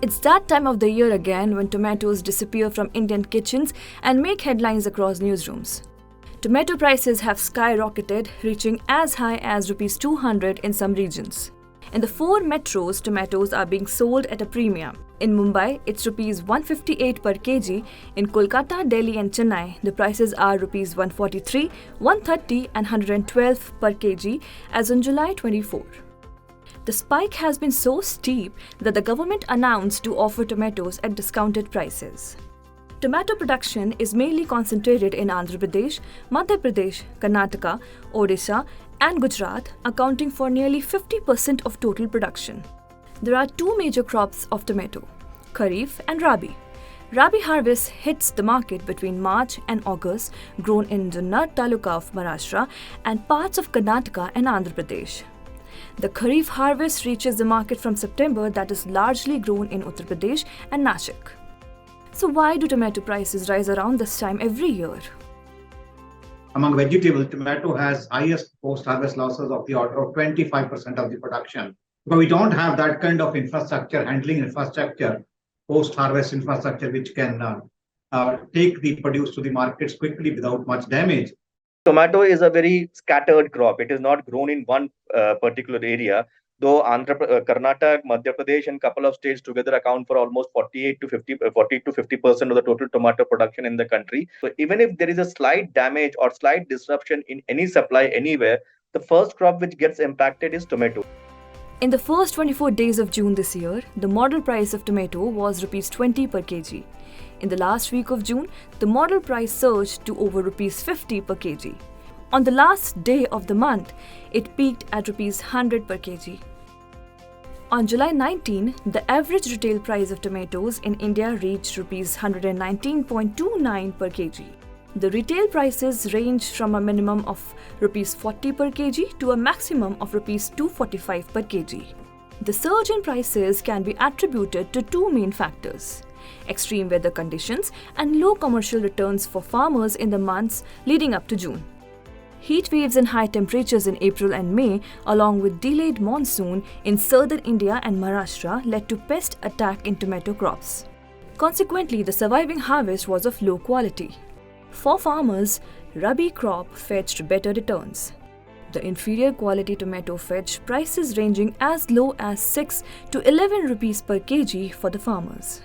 It's that time of the year again when tomatoes disappear from Indian kitchens and make headlines across newsrooms. Tomato prices have skyrocketed, reaching as high as Rs 200 in some regions. In the four metros, tomatoes are being sold at a premium. In Mumbai, it's Rs 158 per kg. In Kolkata, Delhi and Chennai, the prices are Rs 143, 130 and 112 per kg as on July 24. The spike has been so steep that the government announced to offer tomatoes at discounted prices. Tomato production is mainly concentrated in Andhra Pradesh, Madhya Pradesh, Karnataka, Odisha, and Gujarat, accounting for nearly 50% of total production. There are two major crops of tomato, Kharif and Rabi. Rabi harvest hits the market between March and August, grown in Junnar Taluka of Maharashtra and parts of Karnataka and Andhra Pradesh. The Kharif harvest reaches the market from September, that is largely grown in Uttar Pradesh and Nashik. So why do tomato prices rise around this time every year? Among vegetables, tomato has highest post-harvest losses of the order of 25% of the production. But we don't have that kind of infrastructure, handling infrastructure, post-harvest infrastructure, which can take the produce to the markets quickly without much damage. Tomato is a very scattered crop. It is not grown in one particular area. Though Karnataka, Madhya Pradesh, and couple of states together account for almost 40 to 50% of the total tomato production in the country. So even if there is a slight damage or slight disruption in any supply anywhere, the first crop which gets impacted is tomato. In the first 24 days of June this year, the model price of tomato was Rs 20 per kg. In the last week of June, the model price surged to over Rs 50 per kg. On the last day of the month, it peaked at Rs 100 per kg. On July 19, the average retail price of tomatoes in India reached Rs 119.29 per kg. The retail prices range from a minimum of Rs 40 per kg to a maximum of Rs 245 per kg. The surge in prices can be attributed to two main factors: extreme weather conditions and low commercial returns for farmers in the months leading up to June. Heat waves and high temperatures in April and May, along with delayed monsoon in southern India and Maharashtra, led to pest attack in tomato crops. Consequently, the surviving harvest was of low quality. For farmers, Rabi crop fetched better returns. The inferior quality tomato fetched prices ranging as low as 6 to 11 rupees per kg for the farmers.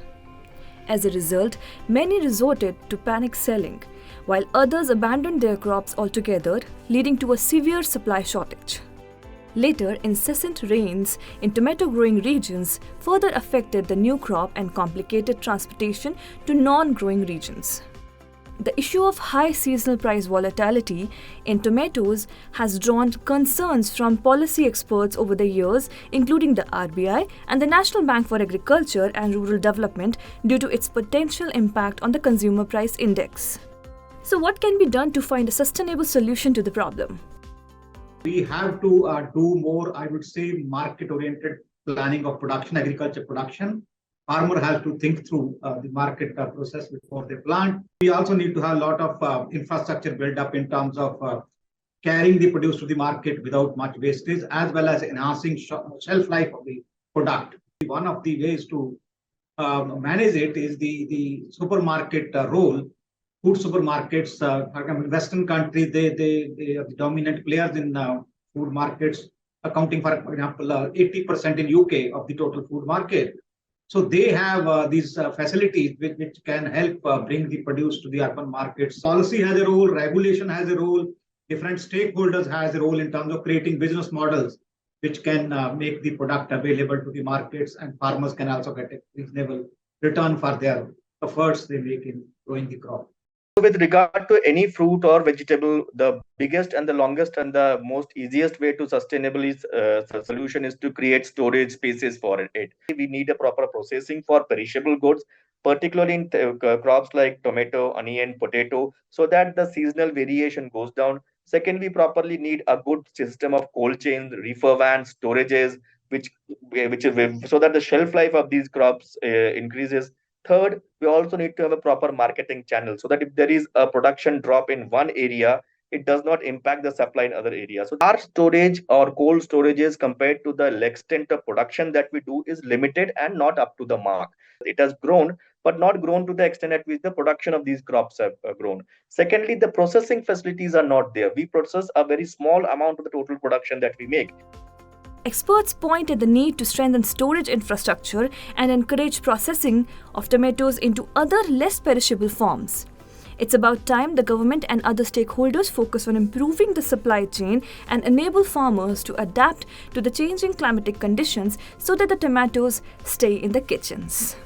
As a result, many resorted to panic selling, while others abandoned their crops altogether, leading to a severe supply shortage. Later, incessant rains in tomato-growing regions further affected the new crop and complicated transportation to non-growing regions. The issue of high seasonal price volatility in tomatoes has drawn concerns from policy experts over the years, including the RBI and the National Bank for Agriculture and Rural Development, due to its potential impact on the consumer price index. So what can be done to find a sustainable solution to the problem? We have to do more, I would say, market-oriented planning of production, agriculture production. Farmer has to think through the market process before they plant. We also need to have a lot of infrastructure built up in terms of carrying the produce to the market without much wastage, as well as enhancing shelf life of the product. One of the ways to manage it is the supermarket role. Food supermarkets, for example, Western countries, they are the dominant players in food markets, accounting for example, 80% in UK of the total food market. So they have these facilities which can help bring the produce to the urban markets. Policy has a role, regulation has a role, different stakeholders has a role in terms of creating business models which can make the product available to the markets, and farmers can also get a reasonable return for their efforts they make in growing the crop. With regard to any fruit or vegetable, the biggest and the longest and the most easiest way to sustainably solution is to create storage spaces for it. We need a proper processing for perishable goods, particularly in crops like tomato, onion, potato, so that the seasonal variation goes down. Second, we properly need a good system of cold chains, reefer vans, storages, which so that the shelf life of these crops increases. Third, we also need to have a proper marketing channel so that if there is a production drop in one area, it does not impact the supply in other areas. So our storage or cold storages compared to the extent of production that we do is limited and not up to the mark. It has grown, but not grown to the extent at which the production of these crops have grown. Secondly, the processing facilities are not there. We process a very small amount of the total production that we make. Experts point at the need to strengthen storage infrastructure and encourage processing of tomatoes into other less perishable forms. It's about time the government and other stakeholders focus on improving the supply chain and enable farmers to adapt to the changing climatic conditions so that the tomatoes stay in the kitchens.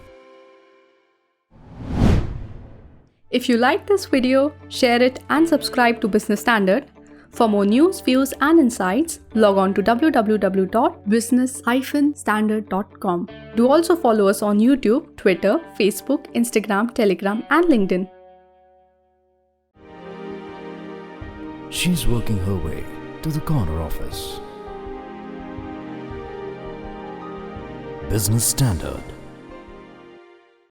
If you like this video, share it and subscribe to Business Standard. For more news, views and insights, log on to www.business-standard.com. Do also follow us on YouTube, Twitter, Facebook, Instagram, Telegram and LinkedIn. She's working her way to the corner office. Business Standard.